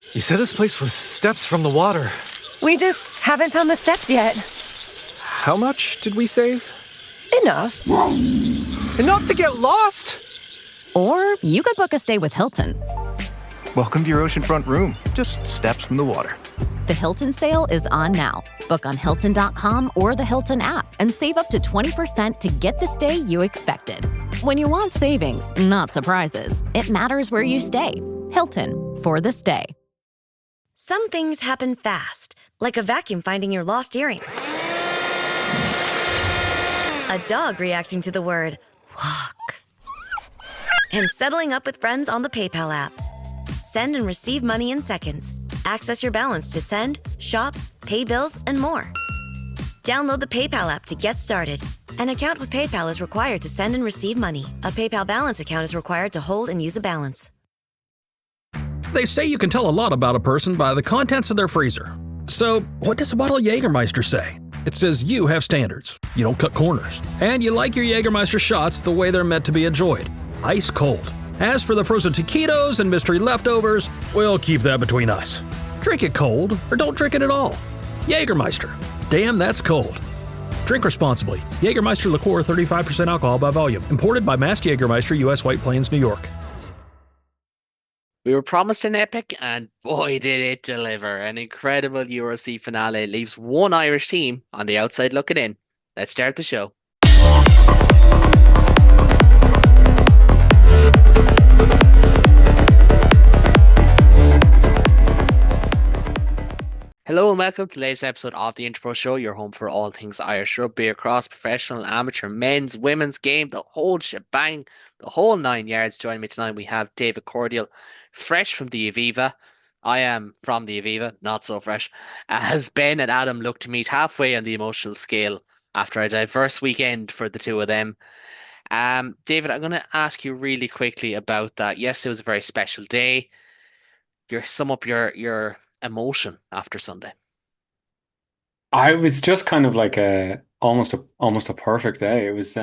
You said this place was steps from the water. We just haven't found the steps yet. How much did we save? Enough. Enough to get lost? Or you could book a stay with Hilton. Welcome to your oceanfront room, just steps from the water. The Hilton sale is on now. Book on Hilton.com or the Hilton app and save up to 20% to get the stay you expected. When you want savings, not surprises, it matters where you stay. Hilton, for the stay. Some things happen fast, like a vacuum finding your lost earring. A dog reacting to the word walk. And settling up with friends on the PayPal app. Send and receive money in seconds. Access your balance to send, shop, pay bills, and more. Download the PayPal app to get started. An account with PayPal is required to send and receive money. A PayPal balance account is required to hold and use a balance. They say you can tell a lot about a person by the contents of their freezer. So, what does a bottle of Jägermeister say? It says you have standards, you don't cut corners, and you like your Jägermeister shots the way they're meant to be enjoyed, ice cold. As for the frozen taquitos and mystery leftovers, we'll keep that between us. Drink it cold, or don't drink it at all. Jägermeister. Damn, that's cold. Drink responsibly. Jägermeister liqueur, 35% alcohol by volume. Imported by Mast Jägermeister, U.S. White Plains, New York. We were promised an epic, and boy did it deliver. An incredible EuroC finale leaves one Irish team on the outside looking in. Let's start the show. Hello and welcome to the latest episode of the Interpro Show, your home for all things Irish rugby across professional, amateur, men's, women's game, the whole shebang, the whole 9 yards. Joining me tonight, we have David Cordial, fresh from the Aviva. I am from the Aviva, not so fresh, as Ben and Adam look to meet halfway on the emotional scale after a diverse weekend for the two of them. David, I'm going to ask you really quickly about that. Yes, it was a very special day. Sum up your emotion after Sunday. I was just kind of like almost a perfect day. It was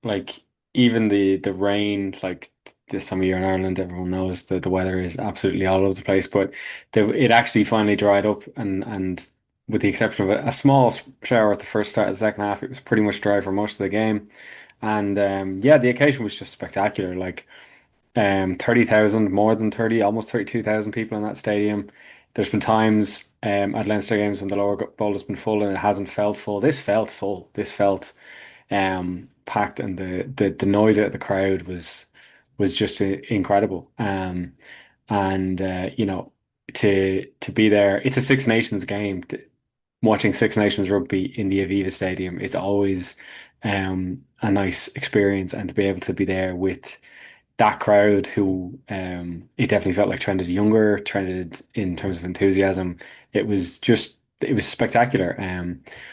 like even the rain, like this time of year in Ireland, everyone knows that the weather is absolutely all over the place, but it actually finally dried up, and with the exception of a small shower at the first start of the second half, it was pretty much dry for most of the game. And yeah, the occasion was just spectacular. Like 30,000, more than 30, almost 32,000 people in that stadium. There's been times at Leinster games when the lower bowl has been full and it hasn't felt full. This felt full. This felt packed, and the noise out of the crowd was just incredible. And you know, to be there, it's a Six Nations game. Watching Six Nations rugby in the Aviva Stadium, it's always a nice experience, and to be able to be there with that crowd who it definitely felt like trended younger, trended in terms of enthusiasm. It was spectacular.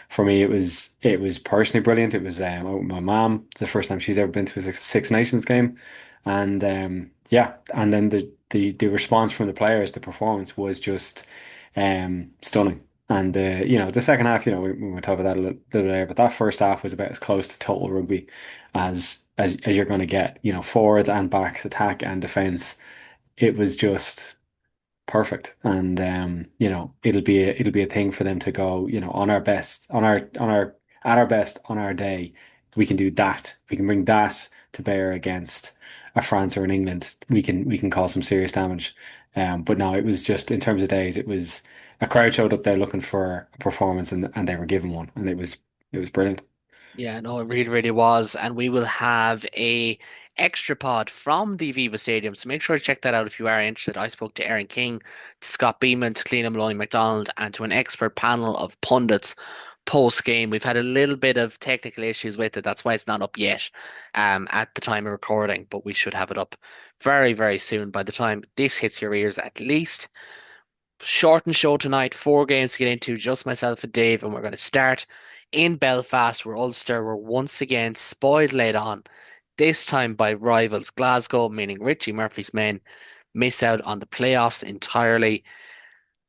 For me, it was personally brilliant. It was my mom. It's the first time she's ever been to a Six Nations game, and yeah, and then the response from the players, the performance was just stunning. And you know, the second half, you know, we'll talk about that a little later, but that first half was about as close to total rugby as you're going to get. You know, forwards and backs, attack and defense. It was just perfect, and you know, it'll be a thing for them to go. You know, on our best, at our best on our day, we can do that. We can bring that to bear against a France or an England. We can cause some serious damage. But no, it was just, in terms of days, it was a crowd showed up there looking for a performance, and they were given one, and it was brilliant. Yeah, no, it really, really was. And we will have a extra pod from the Aviva Stadium. So make sure to check that out if you are interested. I spoke to Aaron King, to Scott Beeman, to Clean Maloney MacDonald, and to an expert panel of pundits post game. We've had a little bit of technical issues with it. That's why it's not up yet at the time of recording, but we should have it up very, very soon by the time this hits your ears at least. Shortened show tonight, 4 games to get into, just myself and Dave, and we're going to start in Belfast, where Ulster were once again spoiled late on, this time by rivals Glasgow, meaning Richie Murphy's men miss out on the playoffs entirely.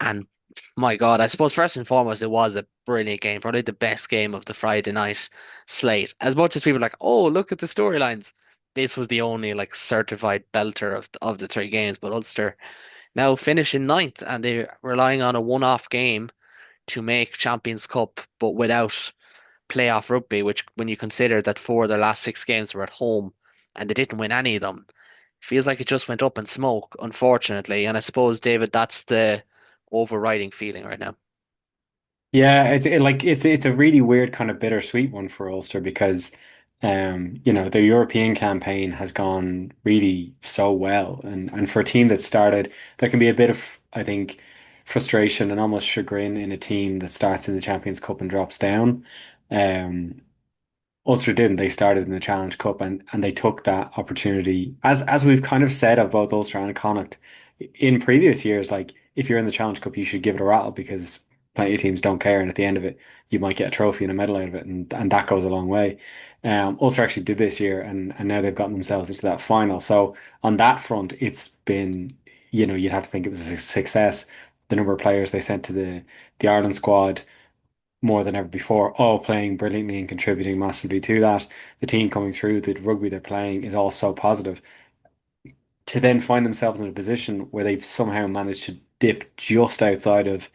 And my God, I suppose first and foremost, it was a brilliant game, probably the best game of the Friday night slate. As much as people are like, oh, look at the storylines, this was the only like certified belter of the 3 games, but Ulster now finishing ninth, and they're relying on a one-off game to make Champions Cup, but without playoff rugby, which when you consider that four of their last six games were at home and they didn't win any of them, feels like it just went up in smoke, unfortunately. And I suppose, David, that's the overriding feeling right now. Yeah, it's a really weird kind of bittersweet one for Ulster because their European campaign has gone really so well, and for a team that started, there can be a bit of, I think, frustration and almost chagrin in a team that starts in the Champions Cup and drops down. Um, Ulster didn't. They started in the Challenge Cup, and they took that opportunity. As we've kind of said of both Ulster and Connacht in previous years, like if you're in the Challenge Cup, you should give it a rattle because plenty of teams don't care, and at the end of it, you might get a trophy and a medal out of it, and that goes a long way. Ulster actually did this year, and now they've gotten themselves into that final. So on that front, it's been, you'd have to think it was a success. The number of players they sent to the Ireland squad more than ever before, all playing brilliantly and contributing massively to that. The team coming through, the rugby they're playing is all so positive. To then find themselves in a position where they've somehow managed to dip just outside of,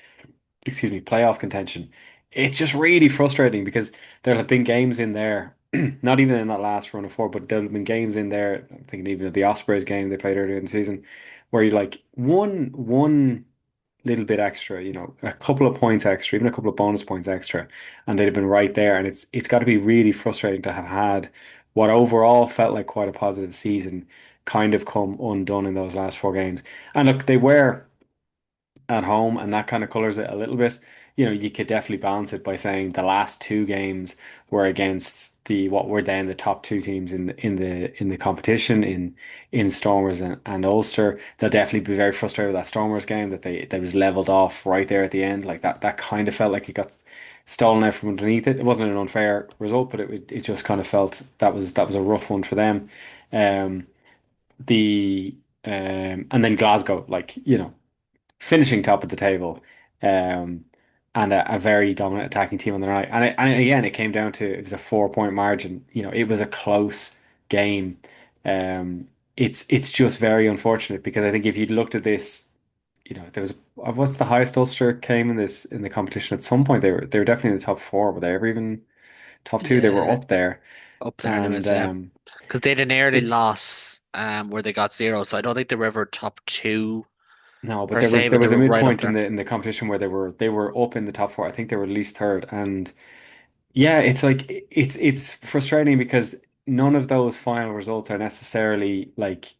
excuse me, playoff contention, it's just really frustrating because there have been games in there, not even in that last run of four, but there have been games in there. I'm thinking even of the Ospreys game they played earlier in the season, where you're like one little bit extra, a couple of points extra, even a couple of bonus points extra, and they'd have been right there. And it's got to be really frustrating to have had what overall felt like quite a positive season kind of come undone in those last four games. And look, they were at home, and that kind of colors it a little bit. You could definitely balance it by saying the last two games were against the what were then the top two teams in the competition in Stormers and Ulster. They'll definitely be very frustrated with that Stormers game that they was leveled off right there at the end. Like that kind of felt like it got stolen out from underneath it. It wasn't an unfair result, but it just kind of felt that was a rough one for them. Um, the and then Glasgow, like finishing top of the table, um, and a very dominant attacking team on the night. And again, it came down to it was a 4 point margin. It was a close game. It's just very unfortunate because I think if you'd looked at this, there was what's the highest Ulster came in the competition at some point. They were definitely in the top four. Were they ever even top two? They were Yeah, up there, up there and anyways, yeah. Because they had an early it's loss where they got zero, so I don't think they were ever top two no, but per there was se, there but they was a were right up midpoint in there. the competition where they were up in the top four. I think they were at least third, and yeah, it's like it's frustrating because none of those final results are necessarily like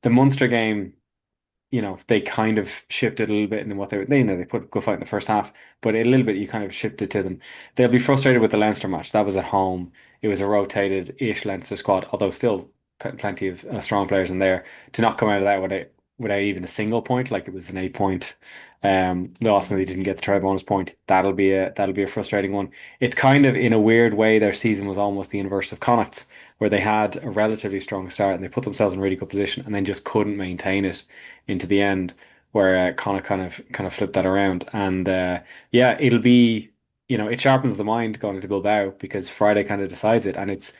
the Munster game. They kind of shifted a little bit in what they put good fight in the first half, but a little bit you kind of shifted to them. They'll be frustrated with the Leinster match. That was at home. It was a rotated-ish Leinster squad, although still plenty of strong players in there. To not come out of that without even a single point, like it was an 8 point loss and they didn't get the try bonus point. That'll be a frustrating one. It's kind of in a weird way their season was almost the inverse of Connacht's, where they had a relatively strong start and they put themselves in a really good position and then just couldn't maintain it into the end, where Connacht kind of flipped that around. And yeah, it'll be, it sharpens the mind going into Bilbao because Friday kind of decides it. And it's,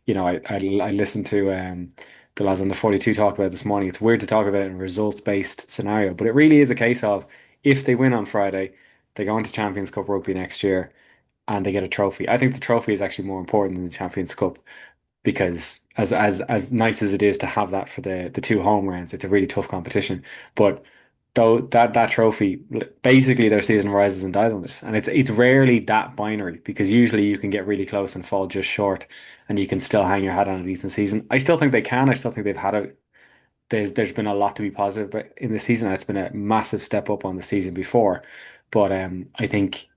I listened to the lads on the 42 talk about it this morning. It's weird to talk about it in a results based scenario, but it really is a case of if they win on Friday, they go into Champions Cup rugby next year and they get a trophy. I think the trophy is actually more important than the Champions Cup because as nice as it is to have that for the two home rounds, it's a really tough competition. But though that trophy, basically their season rises and dies on this, and it's rarely that binary because usually you can get really close and fall just short, and you can still hang your hat on a decent season. I still think they can. I still think they've had a there's been a lot to be positive but in the season. It's been a massive step up on the season before, but I think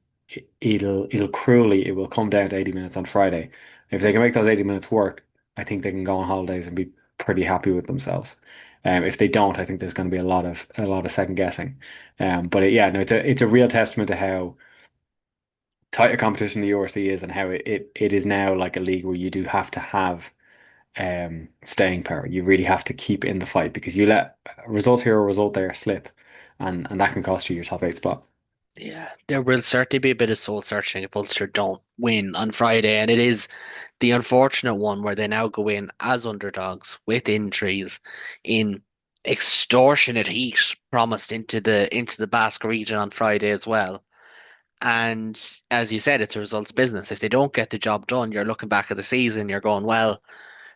it'll cruelly it will come down to 80 minutes on Friday. If they can make those 80 minutes work, I think they can go on holidays and be pretty happy with themselves. If they don't, I think there's going to be a lot of second guessing. But yeah, no, it's a real testament to how tight a competition the URC is and how it is now like a league where you do have to have staying power. You really have to keep in the fight because you let a result here or a result there slip, and that can cost you your top eight spot. Yeah, there will certainly be a bit of soul searching if Ulster don't win on Friday, and it is the unfortunate one where they now go in as underdogs with injuries in extortionate heat promised into the Basque region on Friday as well. And as you said, it's a results business. If they don't get the job done, you're looking back at the season, you're going, well,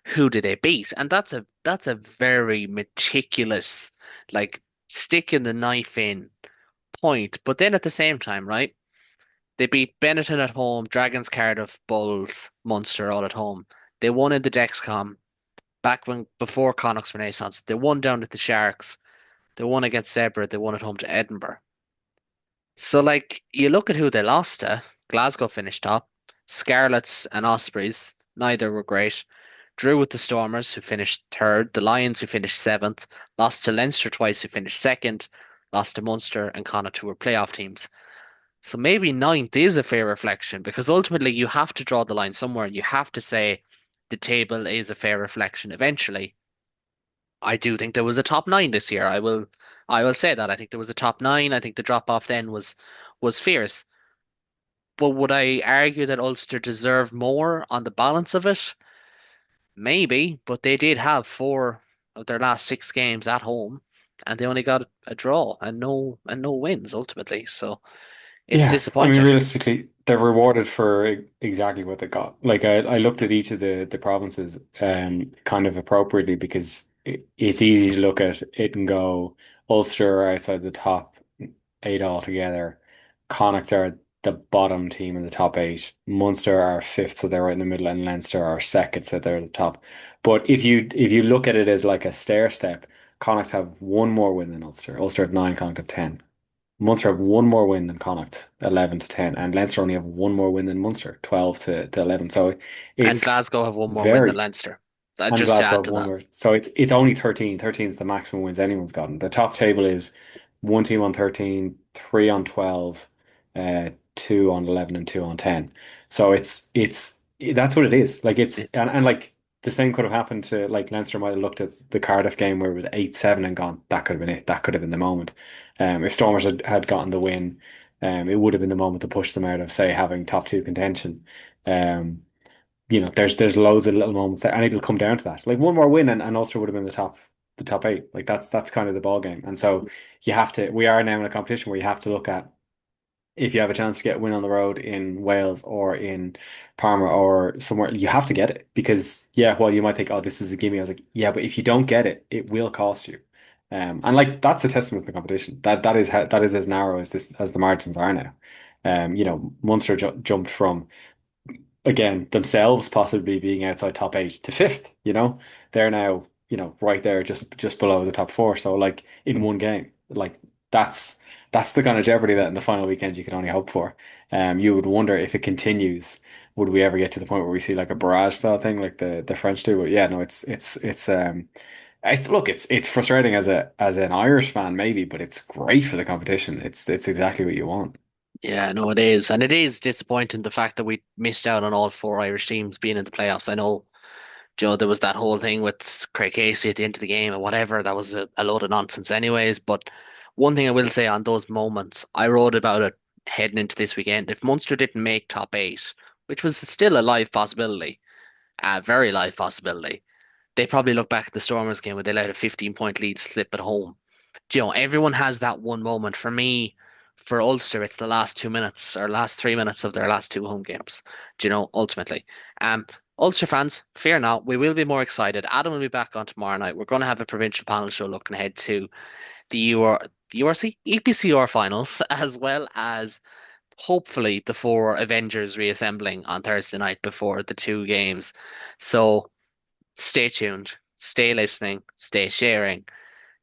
who did they beat? And that's a very meticulous, like sticking the knife in point. But then at the same time, right? They beat Benetton at home, Dragons, Cardiff, Bulls, Munster all at home. They won in the Dexcom back when before Connacht's Renaissance. They won down at the Sharks. They won against Zebra. They won at home to Edinburgh. So like you look at who they lost to. Glasgow finished top. Scarlets and Ospreys, neither were great. Drew with the Stormers, who finished third. The Lions, who finished seventh. Lost to Leinster twice, who finished second. Lost to Munster and Connacht, who were playoff teams. So maybe ninth is a fair reflection because ultimately you have to draw the line somewhere. You have to say the table is a fair reflection eventually. I do think there was a top nine this year. I will say that. I think there was a top nine. I think the drop off then was fierce. But would I argue that Ulster deserved more on the balance of it? Maybe, but they did have four of their last six games at home, and they only got a draw and no wins ultimately. So it's Yeah, I mean, disappointing. realistically, they're rewarded for exactly what they got. Like I looked at each of the provinces kind of appropriately because it's easy to look at it and go Ulster are outside the top eight altogether. Connacht are the bottom team in the top eight. Munster are fifth, so they're right in the middle, and Leinster are second, so they're at the top. But if you look at it as like a stair step, Connacht have one more win than Ulster. Ulster have nine, Connacht have 10. Munster have one more win than Connacht, 11 to 10, and Leinster only have one more win than Munster, 12 to 11. So And it's Glasgow have one more win than very, Leinster. and Just to Glasgow add have to one that. more. So it's only 13. 13 is the maximum wins anyone's gotten. The top table is one team on 13, three on 12, two on 11, and two on 10. So it's that's what it is. Like and like the same could have happened to like Leinster might have looked at the Cardiff game where it was 8-7 and gone, that could have been it. That could have been the moment. If Stormers had gotten the win, it would have been the moment to push them out of, say, having top two contention. Um, there's loads of little moments there, and it'll come down to that. Like one more win, and Ulster would have been the top eight. Like that's kind of the ball game. And so you have to. We are now in a competition where you have to look at if you have a chance to get a win on the road in Wales or in Parma or somewhere, you have to get it because yeah, while you might think, oh, this is a gimme, I was like, yeah, but if you don't get it, it will cost you. And like that's a testament to the competition. That is as narrow as this as the margins are now. Munster jumped from again themselves possibly being outside top eight to fifth. They're now right there just below the top four. So like in one game, like that's that's the kind of jeopardy that in the final weekend you can only hope for. You would wonder if it continues, would we ever get to the point where we see like a barrage style thing like the French do? But yeah, no, it's frustrating as an Irish fan maybe, but it's great for the competition. It's exactly what you want. Yeah, no, it is. And it is disappointing the fact that we missed out on all four Irish teams being in the playoffs. I know, Joe, there was that whole thing with Craig Casey at the end of the game or whatever. That was a load of nonsense anyways. But one thing I will say on those moments, I wrote about it heading into this weekend. If Munster didn't make top eight, which was still a live possibility, a very live possibility, they probably look back at the Stormers game where they let a 15-point lead slip at home. Everyone has that one moment. For me, for Ulster, it's the last 2 minutes or last 3 minutes of their last two home games. Ultimately. Um, Ulster fans, fear not, we will be more excited. Adam will be back on tomorrow night. We're going to have a provincial panel show looking ahead to the URC, EPCR finals, as well as hopefully the four Avengers reassembling on Thursday night before the two games. So stay tuned, stay listening, stay sharing.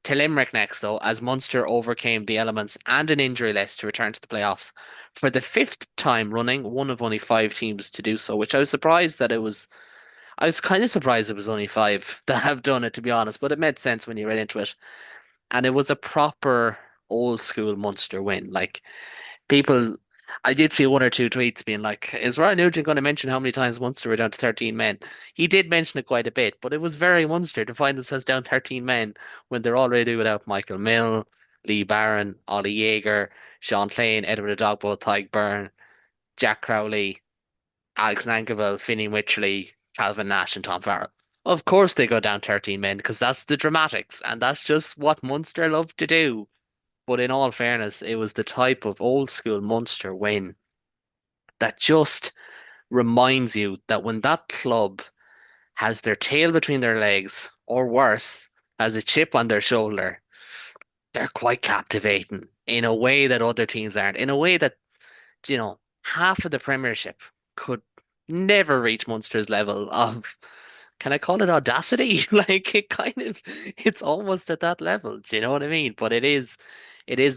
To Limerick next, though, as Munster overcame the elements and an injury list to return to the playoffs for the fifth time running, one of only five teams to do so, which I was surprised that it was. I was kind of surprised it was only five that have done it, to be honest, but it made sense when you read into it. And it was a proper old school Munster win. Like, people, I did see one or two tweets being like, "Is Ryan Nugent going to mention how many times Munster were down to 13 men?" He did mention it quite a bit, but it was very Munster to find themselves down 13 men when they're already without Michael Mill, Lee Barron, Ollie Yeager, Sean Clane, Edward Adogbo, Tyke Byrne, Jack Crowley, Alex Nankivell, Finney Wycherley, Calvin Nash, and Tom Farrell. Of course they go down 13 men because that's the dramatics and that's just what Munster love to do. But in all fairness, it was the type of old school Munster win that just reminds you that when that club has their tail between their legs, or worse, has a chip on their shoulder, they're quite captivating in a way that other teams aren't, in a way that, half of the Premiership could never reach Munster's level of, can I call it audacity? Like it's almost at that level. Do you know what I mean? But it is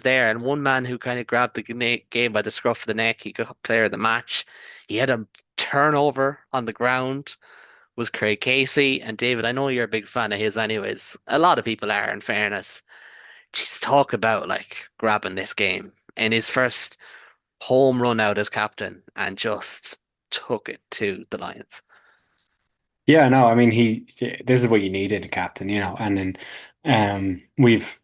there. And one man who kind of grabbed the game by the scruff of the neck, he got player of the match. He had a turnover on the ground, was Craig Casey. And David, I know you're a big fan of his anyways. A lot of people are, in fairness. Just talk about like grabbing this game in his first home run out as captain and just took it to the Lions. Yeah, no, I mean this is what you need in a captain, and then we've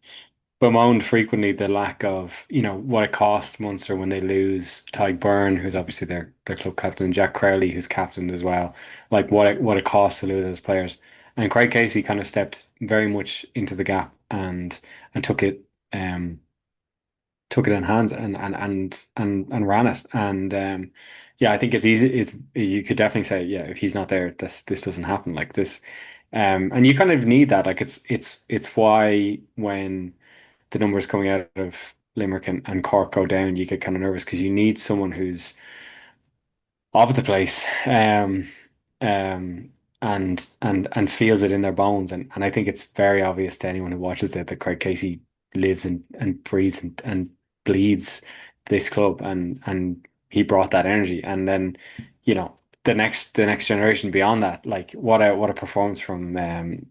bemoaned frequently the lack of, what it cost Munster when they lose Ty Byrne, who's obviously their club captain, and Jack Crowley, who's captained as well. Like what it costs to lose those players. And Craig Casey kind of stepped very much into the gap and took it in hands and ran it. And yeah, I think it's easy. It's you could definitely say, yeah, if he's not there, this doesn't happen like this. And you kind of need that. Like it's why when the numbers coming out of Limerick and Cork go down, you get kind of nervous because you need someone who's of the place, um, and feels it in their bones. And I think it's very obvious to anyone who watches it that Craig Casey lives and breathes and bleeds this club, and he brought that energy. And then, the next generation beyond that, like what a performance from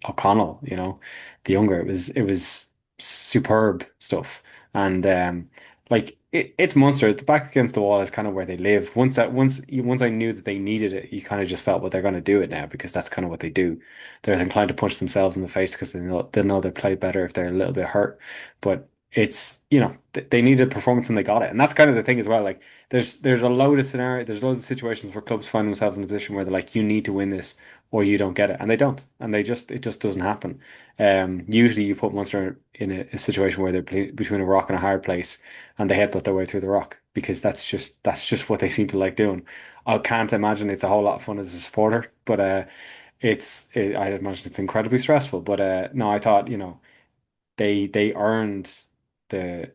O'Connell, the younger. It was superb stuff. And it's Munster. The back against the wall is kind of where they live. Once I knew that they needed it, you kind of just felt, well, they're going to do it now because that's kind of what they do. They're inclined to punch themselves in the face because they know they play better if they're a little bit hurt. But it's they needed a performance and they got it, and that's kind of the thing as well. Like there's a load of scenario, there's loads of situations where clubs find themselves in a position where they're like, you need to win this or you don't get it, and they don't, and it just doesn't happen. Usually you put Munster in a situation where they're between a rock and a hard place, and they headbutt their way through the rock because that's just what they seem to like doing. I can't imagine it's a whole lot of fun as a supporter, but I imagine it's incredibly stressful. But no, I thought they earned the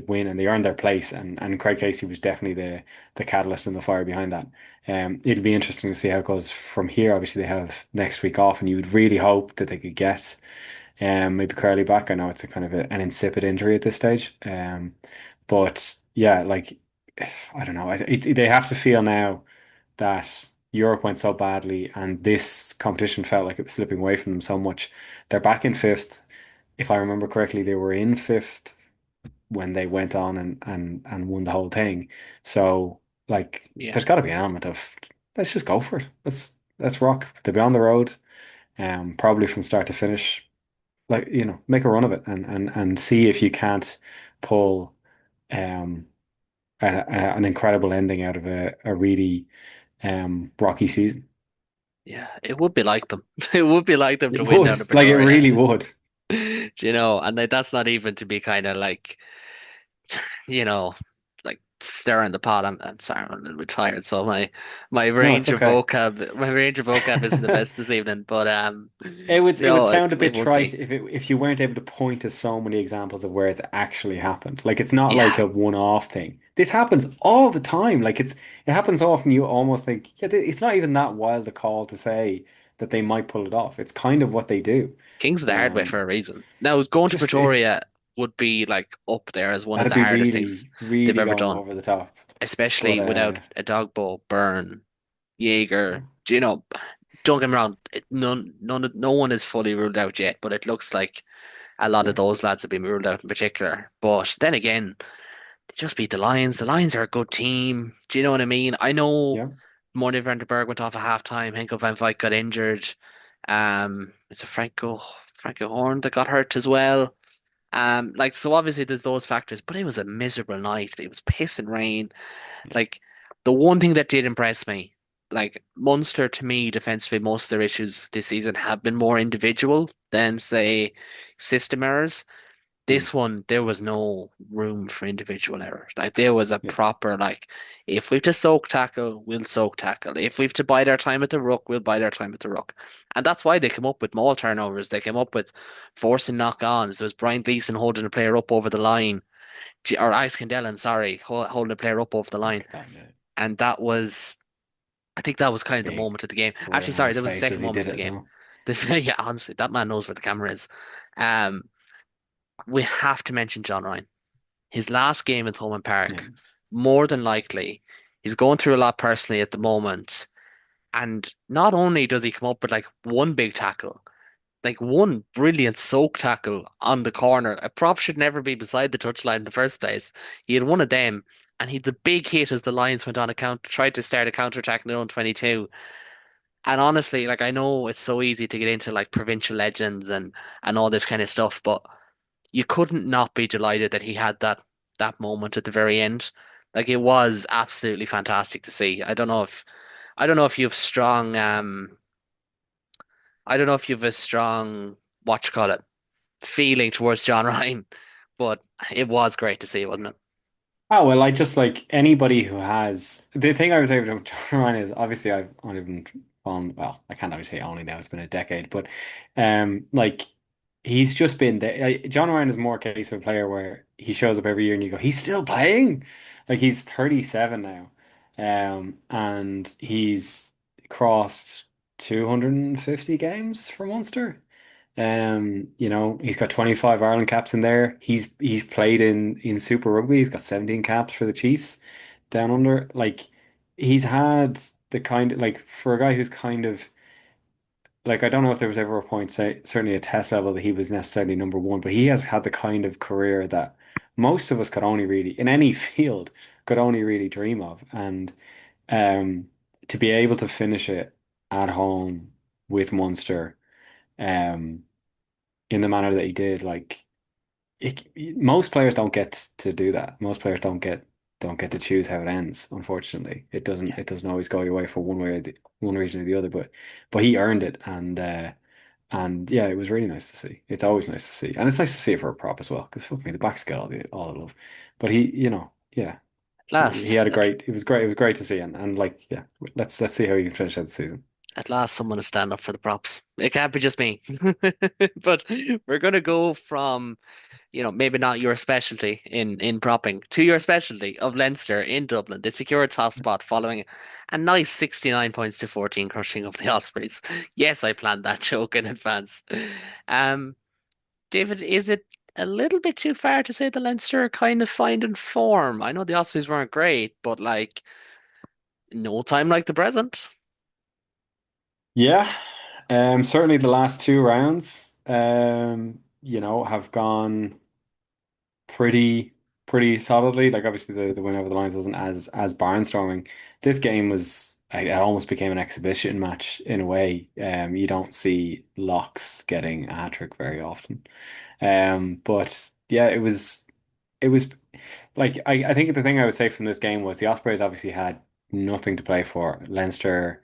win and they earned their place, and Craig Casey was definitely the catalyst and the fire behind that. It'd be interesting to see how it goes from here. Obviously, they have next week off, and you would really hope that they could get maybe Curly back. I know it's a kind of an insipid injury at this stage. But yeah, like I don't know. They have to feel now that Europe went so badly and this competition felt like it was slipping away from them so much. They're back in fifth. If I remember correctly, they were in fifth when they went on and won the whole thing. So like Yeah. there's got to be an element of let's just go for it. Let's rock. They'll be on the road, probably from start to finish. Like, make a run of it and see if you can't pull um an incredible ending out of a really rocky season. Yeah, it would be like them. It would be like them to It win down to would, like it Pretoria. really would. And that's not even to be kind of like, you know, like stirring the pot. I'm sorry, I'm a little bit tired, so my No, it's range of okay. vocab isn't the best this evening. But It would no, sound a it bit would trite be. if you weren't able to point to so many examples of where it's actually happened. Like it's not Yeah, like a one-off thing. This happens all the time. Like it happens so often you almost think, yeah, it's not even that wild a call to say that they might pull it off. It's kind of what they do. King's the hard way Um, for a reason. Now, going to just it's Pretoria would be like up there as one of That'd the be hardest really, things they've really ever going done, over the top. especially But without a Dogbo, Byrne, yeah, Jaeger. Don't get me wrong, no one is fully ruled out yet, but it looks like a lot of yeah, those lads have been ruled out in particular. But then again, they just beat the Lions. The Lions are a good team. Do you know what I mean? I know yeah, Morne van der Berg went off at halftime. Henko van Vyk got injured. It's a Franco Horn that got hurt as well. Like so obviously there's those factors, but it was a miserable night. It was piss and rain. Like the one thing that did impress me. like Munster to me defensively, most of their issues this season have been more individual than say system errors. Mm. This one, there was no room for individual error. Like there was a Yeah. proper like, if we've to soak tackle, we'll soak tackle. If we've to bide our time at the ruck, we'll bide our time at the ruck. And that's why they come up with more turnovers. They came up with forcing knock-ons. There was Brian Gleeson holding a player up over the line, or Ice Candellan, sorry, holding a player up over the line. Look at that, yeah. And that was, I think that was kind of the Big moment of the game. grin Actually, on sorry, his that was the face second as he moment did of the it as game. well. Yeah, honestly, that man knows where the camera is. Um, we have to mention John Ryan. His last game at Thomond Yeah. Park, more than likely, he's going through a lot personally at the moment. And not only does he come up with like one big tackle, like one brilliant soak tackle on the corner. A prop should never be beside the touchline in the first place. He had one of them, and he had the big hit as the Lions went on a count, tried to start a counter attack in their own 22. And honestly, like I know it's so easy to get into like provincial legends and all this kind of stuff, but you couldn't not be delighted that he had that moment at the very end. Like it was absolutely fantastic to see. I don't know if you have strong I don't know if you have a strong what you call it feeling towards John Ryan, but it was great to see, wasn't it? Oh, well, I just like anybody who has the thing I was able to John Ryan is obviously I've only been on, well, I can't obviously say only now, it's been a decade, but like he's just been there. John Ryan is more a case of a player where he shows up every year and you go, he's still playing. Like he's 37 now. And he's crossed 250 games for Munster. He's got 25 Ireland caps in there. He's played in Super Rugby. He's got 17 caps for the Chiefs down under. Like he's had the kind of like for a guy who's kind of like I don't know if there was ever a point, say certainly a test level that he was necessarily number one, but he has had the kind of career that most of us could only really in any field could only really dream of. And um to be able to finish it at home with Munster. Um in the manner that he did. Like most players don't get to do that. Most players don't get to choose how it ends. Unfortunately, it doesn't always go your way for one reason or the other. But he earned it, and yeah, it was really nice to see. It's always nice to see, and it's nice to see it for a prop as well. Because fuck me, the backs get all the love. But he, yeah, At he last, had a great. It was great. It was great to see, and like yeah, let's see how he can finish out the season. at last, someone to stand up for the props. It can't be just me. But we're gonna go from maybe not your specialty in propping to your specialty of Leinster in Dublin. They secure a top spot following a nice 69 points to 14 crushing of the Ospreys. Yes, I planned that joke in advance. Um, David, is it a little bit too far to say the Leinster are kind of finding form? I know the Ospreys weren't great, but like no time like the present. Yeah, certainly the last two rounds, have gone pretty solidly. Like obviously the win over the Lions wasn't as barnstorming. This game was it almost became an exhibition match in a way. You don't see locks getting a hat trick very often. But yeah, it was like I think the thing I would say from this game was the Ospreys obviously had nothing to play for. Leinster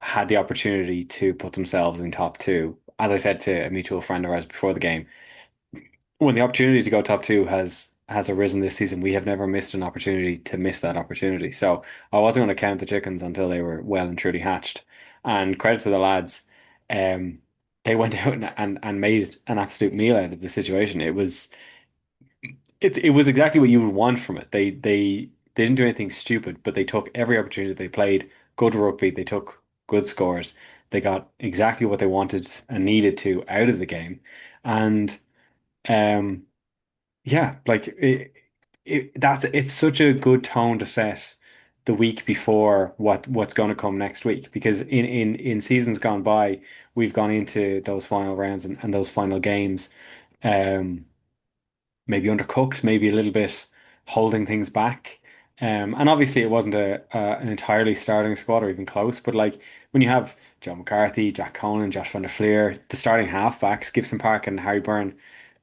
had the opportunity to put themselves in top two. As I said to a mutual friend of ours before the game, when the opportunity to go top two has arisen this season, we have never missed an opportunity to miss that opportunity. So I wasn't going to count the chickens until they were well and truly hatched. And credit to the lads, um, they went out and made an absolute meal out of the situation. It was exactly what you would want from it. They didn't do anything stupid, but they took every opportunity. They played good rugby. They took good scores. They got exactly what they wanted and needed to out of the game. And um yeah, like it's such a good tone to set the week before what's going to come next week because in seasons gone by we've gone into those final rounds and those final games um maybe undercooked, maybe a little bit holding things back. And obviously it wasn't an entirely starting squad or even close, but like when you have Joe McCarthy, Jack Conan, Josh van der Fleer, the starting halfbacks, Gibson Park and Harry Byrne,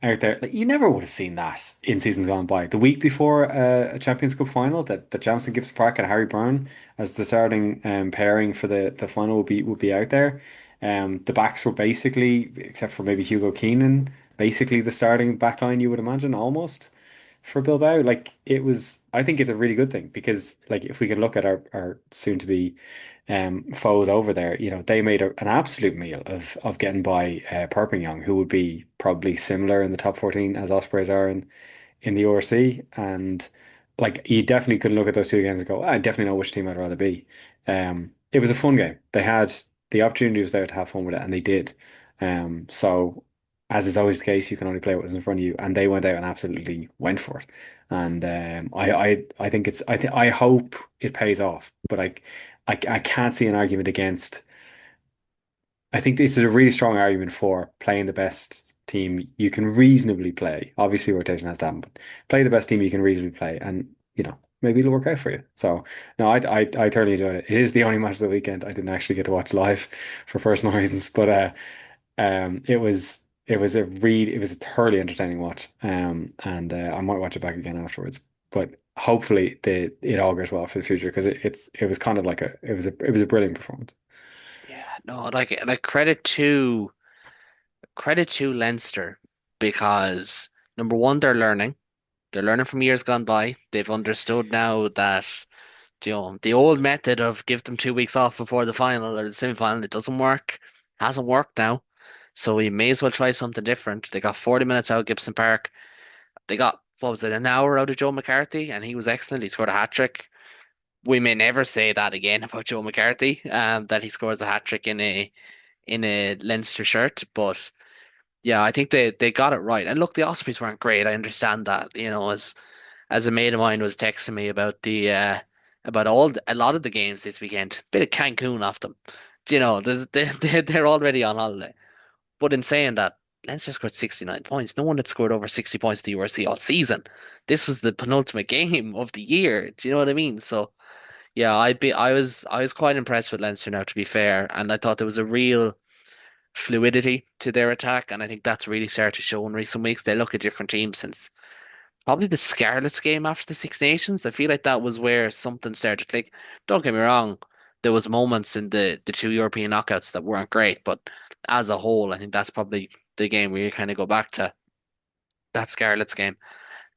out there. Like, you never would have seen that in seasons gone by. The week before a Champions Cup final, that Jamison Gibbs Park and Harry Byrne as the starting pairing for the final would be out there. The backs were basically, except for maybe Hugo Keenan, basically the starting back line you would imagine almost for Bilbao. Like it was, I think it's a really good thing because like if we can look at our soon to be foes over there, they made an absolute meal of getting by Perpignan, who would be probably similar in the top 14 as Ospreys are in the ORC. And like you definitely could look at those two games and go, I definitely know which team I'd rather be. It was a fun game. They had the opportunity was there to have fun with it, and they did. So as is always the case, you can only play what was in front of you, and they went out and absolutely went for it. And I think I hope it pays off, but I can't see an argument against. I think this is a really strong argument for playing the best team you can reasonably play. Obviously, rotation has to happen, but play the best team you can reasonably play, and maybe it'll work out for you. So, no, I thoroughly enjoyed it. It is the only match of the weekend I didn't actually get to watch live for personal reasons, but it was a thoroughly entertaining watch. And I might watch it back again afterwards. But hopefully it all goes well for the future because it was kind of like it was a brilliant performance. Yeah, no, like credit to Leinster because number one, they're learning. They're learning from years gone by. They've understood now that the old method of give them 2 weeks off before the final or the semi-final, it doesn't work. Hasn't worked now. So we may as well try something different. They got 40 minutes out of Gibson Park. They got, what was it, an hour out of Joe McCarthy, and he was excellent. He scored a hat trick. We may never say that again about Joe McCarthy, that he scores a hat trick in a Leinster shirt, but yeah, I think they got it right. And look, the Ospreys weren't great. I understand that. As a mate of mine was texting me about the about a lot of the games this weekend. Bit of Cancun off them. They're already on holiday. But in saying that, Leinster scored 69 points. No one had scored over 60 points in the URC all season. This was the penultimate game of the year. Do you know what I mean? So yeah, I was quite impressed with Leinster now, to be fair, and I thought there was a real fluidity to their attack, and I think that's really started to show in recent weeks. They look a different team since probably the Scarlets game after the Six Nations. I feel like that was where something started to click. Don't get me wrong, there was moments in the two European knockouts that weren't great, but as a whole, I think that's probably the game where you kind of go back to that Scarlets game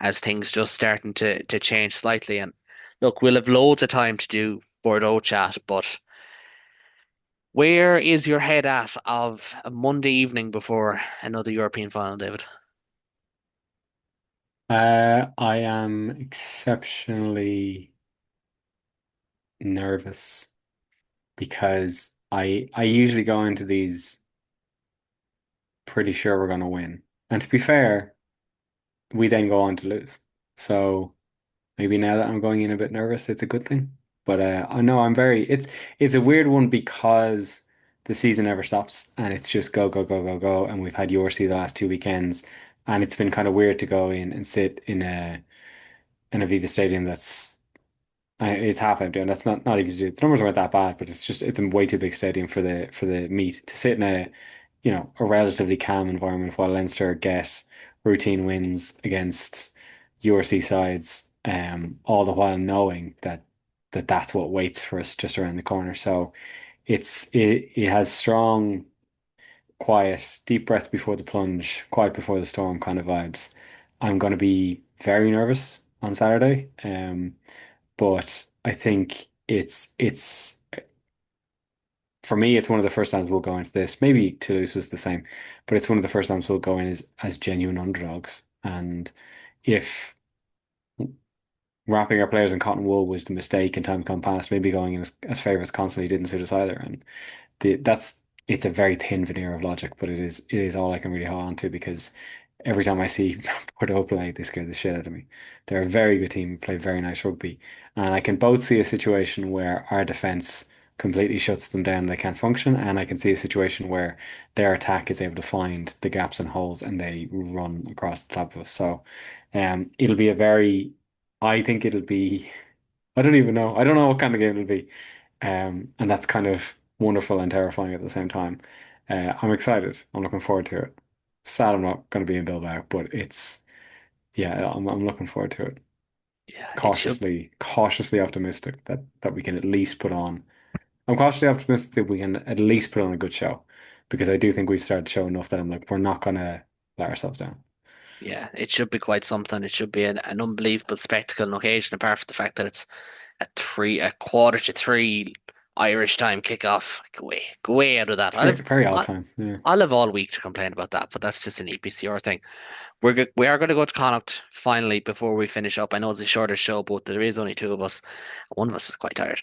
as things just starting to change slightly. And look, we'll have loads of time to do Bordeaux chat, but where is your head at of a Monday evening before another European final, David? I am exceptionally nervous because I usually go into these pretty sure we're going to win. And to be fair, we then go on to lose. So maybe now that I'm going in a bit nervous, it's a good thing. But I know it's a weird one because the season never stops and it's just go, go, go, go, go. And we've had Yorsi the last 2 weekends, and it's been kind of weird to go in and sit in a Viva Stadium that's it's half empty, and that's not easy to do. The numbers weren't that bad, but it's a way too big stadium for the meet to sit in a relatively calm environment while Leinster get routine wins against URC sides, all the while knowing that's what waits for us just around the corner. So it has strong, quiet, deep breath before the plunge, quiet before the storm kind of vibes. I'm going to be very nervous on Saturday. But I think it's for me, it's one of the first times we'll go into this. Maybe Toulouse was the same, but it's one of the first times we'll go in as genuine underdogs. And if wrapping our players in cotton wool was the mistake in time come past, maybe going in as favourites constantly didn't suit us either. And that's it's a very thin veneer of logic, but it is all I can really hold on to because every time I see Bordeaux play, they scare the shit out of me. They're a very good team, play very nice rugby, and I can both see a situation where our defense completely shuts them down, they can't function, and I can see a situation where their attack is able to find the gaps and holes and they run across the top of us. So, it'll be a very, I think it'll be, I don't even know, I don't know what kind of game it'll be. And that's kind of wonderful and terrifying at the same time. I'm excited. I'm looking forward to it. Sad I'm not going to be in Bilbao, but it's yeah, I'm looking forward to it. Yeah, it should. Cautiously optimistic that we can at least put on. I'm cautiously optimistic that we can at least put on a good show because I do think we've started to show enough that I'm like we're not gonna let ourselves down. Yeah, it should be quite something. It should be an unbelievable spectacle and occasion, apart from the fact that it's a quarter to three Irish time kickoff. Go away out of that. Very, very odd time. Yeah. I'll have all week to complain about that, but that's just an EPCR thing. We are going to go to Connacht finally before we finish up. I know it's a shorter show, but there is only two of us. One of us is quite tired.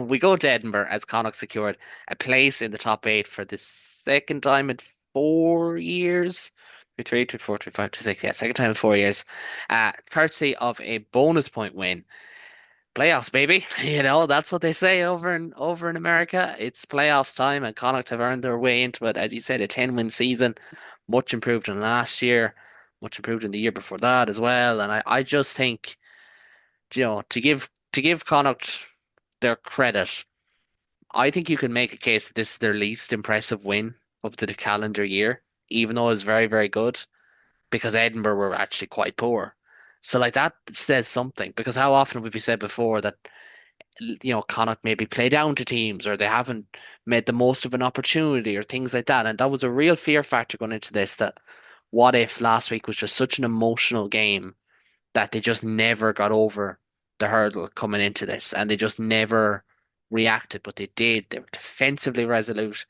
We go to Edinburgh as Connacht secured a place in the top eight for the second time in 4 years. Two, three, two, four, two, five, two, six. Yeah, second time in 4 years. Courtesy of a bonus point win. Playoffs, baby. You know, that's what they say over in America. It's playoffs time, and Connacht have earned their way into it. As you said, a 10-win season, much improved than last year, much improved in the year before that as well. And I just think, to give Connacht their credit, I think you can make a case that this is their least impressive win up to the calendar year, even though it's very, very good, because Edinburgh were actually quite poor. So like that says something, because how often have we said before that Connacht maybe play down to teams, or they haven't made the most of an opportunity, or things like that. And that was a real fear factor going into this, that what if last week was just such an emotional game that they just never got over the hurdle coming into this, and they just never reacted, but they did. They were defensively resolute.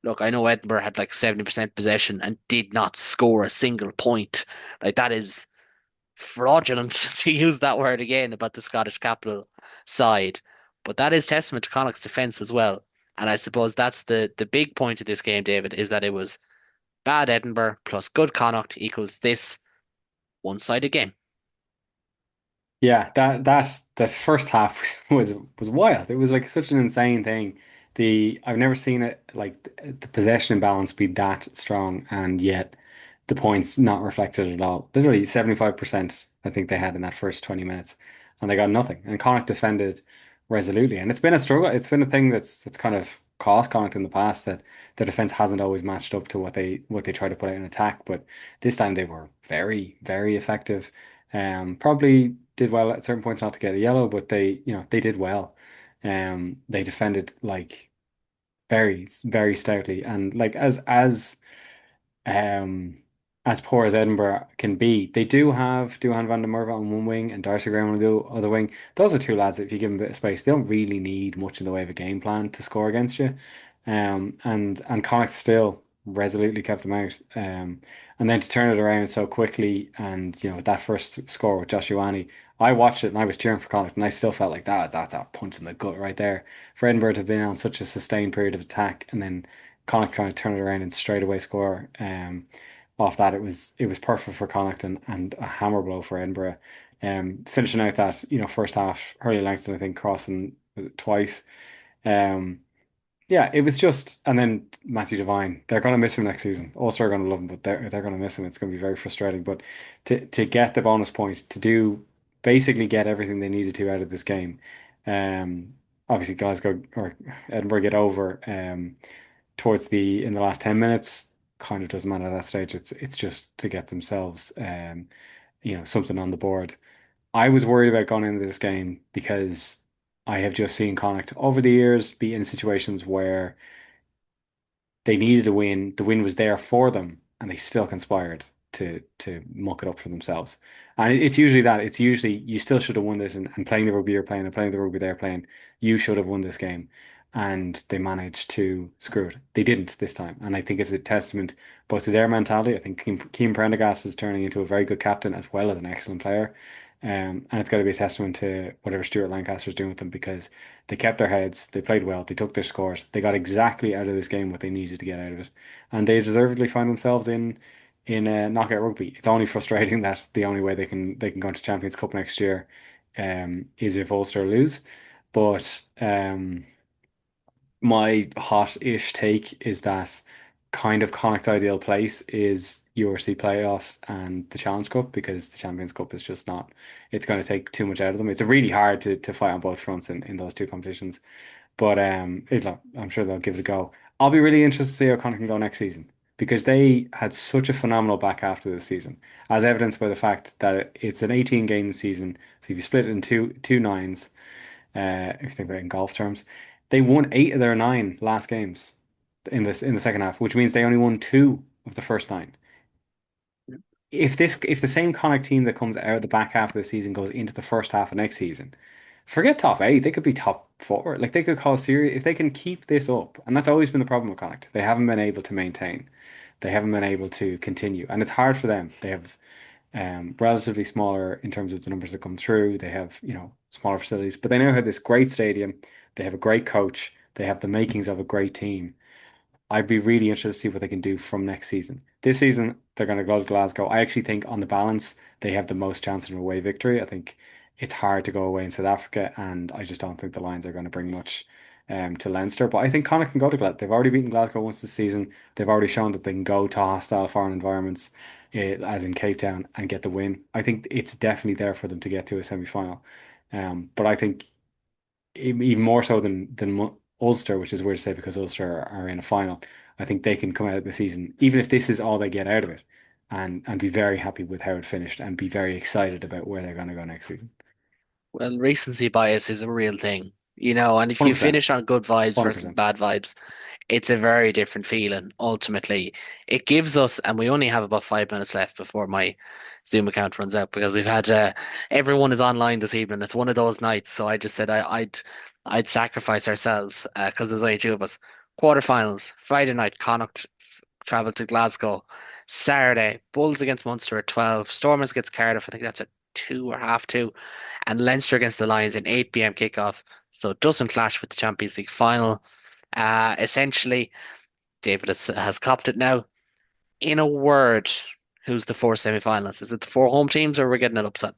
Look, I know Edinburgh had like 70% possession and did not score a single point. Like that is fraudulent to use that word again about the Scottish capital side. But that is testament to Connacht's defence as well. And I suppose that's the big point of this game, David, is that it was bad Edinburgh plus good Connacht equals this one-sided game. Yeah, that first half was wild. It was like such an insane thing. I've never seen it like the possession balance be that strong and yet the points not reflected at all. Literally 75% I think they had in that first 20 minutes and they got nothing. And Connacht defended resolutely. And it's been a struggle. It's been a thing that's kind of cost Connacht in the past that their defense hasn't always matched up to what they try to put out in attack. But this time they were very, very effective. Probably did well at certain points not to get a yellow, but they did well. They defended like very, very stoutly, and like um as poor as Edinburgh can be, they do have Duhan van der Merwe on one wing and Darcy Graham on the other wing. Those are two lads that if you give them a bit of space, they don't really need much in the way of a game plan to score against you. And Connacht still resolutely kept them out. And then to turn it around so quickly, and that first score with Josh Ioane, I watched it and I was cheering for Connacht, and I still felt like that's a punch in the gut right there for Edinburgh to have been on such a sustained period of attack, and then Connacht trying to turn it around and straight away score. Off that, it was perfect for Connacht and a hammer blow for Edinburgh. Finishing out that first half, Hurley Langton I think crossing was it twice. Um, yeah, it was just, and then Matthew Devine, they're going to miss him next season. Ulster are going to love him, but they're going to miss him. It's going to be very frustrating. But to get the bonus point, to do basically get everything they needed to out of this game, obviously Glasgow or Edinburgh get over towards in the last 10 minutes. Kind of doesn't matter at that stage. It's just to get themselves something on the board. I was worried about going into this game because I have just seen Connacht over the years be in situations where they needed a win. The win was there for them, and they still conspired to muck it up for themselves. And it's usually that. It's usually you still should have won this, and playing the rugby you're playing and playing the rugby they're playing, you should have won this game. And they managed to screw it. They didn't this time, and I think it's a testament both to their mentality. I think Keane Prendergast is turning into a very good captain as well as an excellent player. And it's got to be a testament to whatever Stuart Lancaster's doing with them because they kept their heads, they played well, they took their scores, they got exactly out of this game what they needed to get out of it, and they deservedly find themselves in knockout rugby. It's only frustrating that the only way they can go into Champions Cup next year is if Ulster lose. But my hot-ish take is that kind of Connacht's ideal place is URC playoffs and the Challenge Cup because the Champions Cup is just not, it's going to take too much out of them. It's really hard to fight on both fronts in those two competitions. But I'm sure they'll give it a go. I'll be really interested to see how Connacht can go next season because they had such a phenomenal back half to this season, as evidenced by the fact that it's an 18 game season. So if you split it in two nines, if you think about it in golf terms, they won 8 of their 9 last games in the second half, which means they only won 2 of the first 9. If the same Connacht team that comes out the back half of the season goes into the first half of next season, forget top 8, they could be top 4. Like they could cause serious if they can keep this up, and that's always been the problem with Connacht. They haven't been able to maintain. They haven't been able to continue, and it's hard for them. They have relatively smaller in terms of the numbers that come through. They have, smaller facilities, but they now have this great stadium. They have a great coach. They have the makings of a great team. I'd be really interested to see what they can do from next season. This season, they're going to go to Glasgow. I actually think, on the balance, they have the most chance of an away victory. I think it's hard to go away in South Africa, and I just don't think the Lions are going to bring much to Leinster. But I think Connacht can go to Glasgow. They've already beaten Glasgow once this season. They've already shown that they can go to hostile foreign environments, as in Cape Town, and get the win. I think it's definitely there for them to get to a semi-final. But I think even more so than Ulster, which is weird to say because Ulster are in a final. I think they can come out of the season, even if this is all they get out of it, and be very happy with how it finished and be very excited about where they're going to go next season. Well, recency bias is a real thing, and if you 100%. finish on good vibes versus 100%. bad vibes, it's a very different feeling. Ultimately, it gives us, and we only have about 5 minutes left before my Zoom account runs out because we've had everyone is online this evening. It's one of those nights, so I just said I'd sacrifice ourselves because there's only 2 of us. Quarterfinals, Friday night, Connacht travel to Glasgow. Saturday, Bulls against Munster at 12, Stormers against Cardiff. I think that's at 2 or half 2, and Leinster against the Lions in 8 p.m. kickoff. So it doesn't clash with the Champions League final. Essentially, David has copped it now. In a word, who's the 4 semi-finalists? Is it the 4 home teams, or we're getting it upset?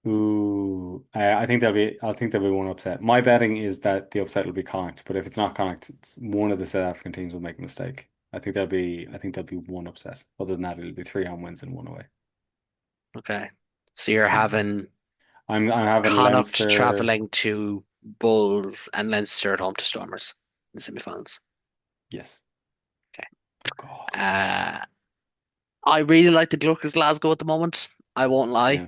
Ooh, I think there'll be one upset. My betting is that the upset will be Connacht, but if it's not Connacht, it's one of the South African teams will make a mistake. I think there'll be one upset. Other than that, it'll be 3 home wins and 1 away. Okay, so you're having I'm having Connacht Leinster. traveling to Bulls and Leinster at home to Stormers in the semi-finals. Yes. Okay. God. I really like the look of Glasgow at the moment. I won't lie. Yeah.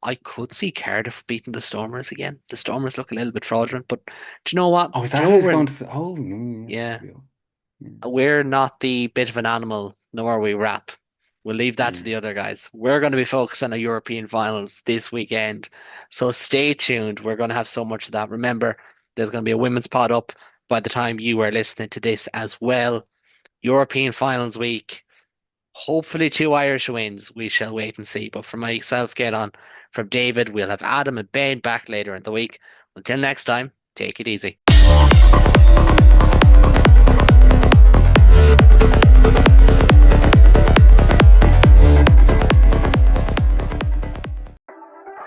I could see Cardiff beating the Stormers again. The Stormers look a little bit fraudulent, but do you know what? Oh, is that Do who you know it's we're- going to say? Oh, no, Yeah. Mm. We're not the bit of an animal, nor are we rap. We'll leave that to the other guys. We're going to be focused on the European finals this weekend. So stay tuned. We're going to have so much of that. Remember, there's going to be a women's pod up by the time you are listening to this as well. European finals week. Hopefully 2 Irish wins. We shall wait and see. But from myself, get on. From David, we'll have Adam and Ben back later in the week. Until next time, take it easy.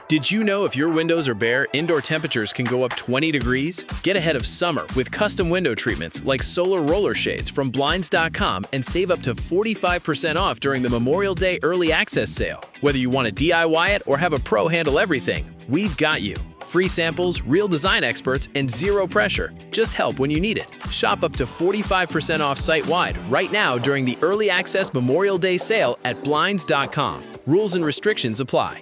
Did you know if your windows are bare, indoor temperatures can go up 20 degrees? Get ahead of summer with custom window treatments like solar roller shades from Blinds.com and save up to 45% off during the Memorial Day early access sale. Whether you want to DIY it or have a pro handle everything, we've got you. Free samples, real design experts, and zero pressure. Just help when you need it. Shop up to 45% off site-wide right now during the early access Memorial Day sale at Blinds.com. Rules and restrictions apply.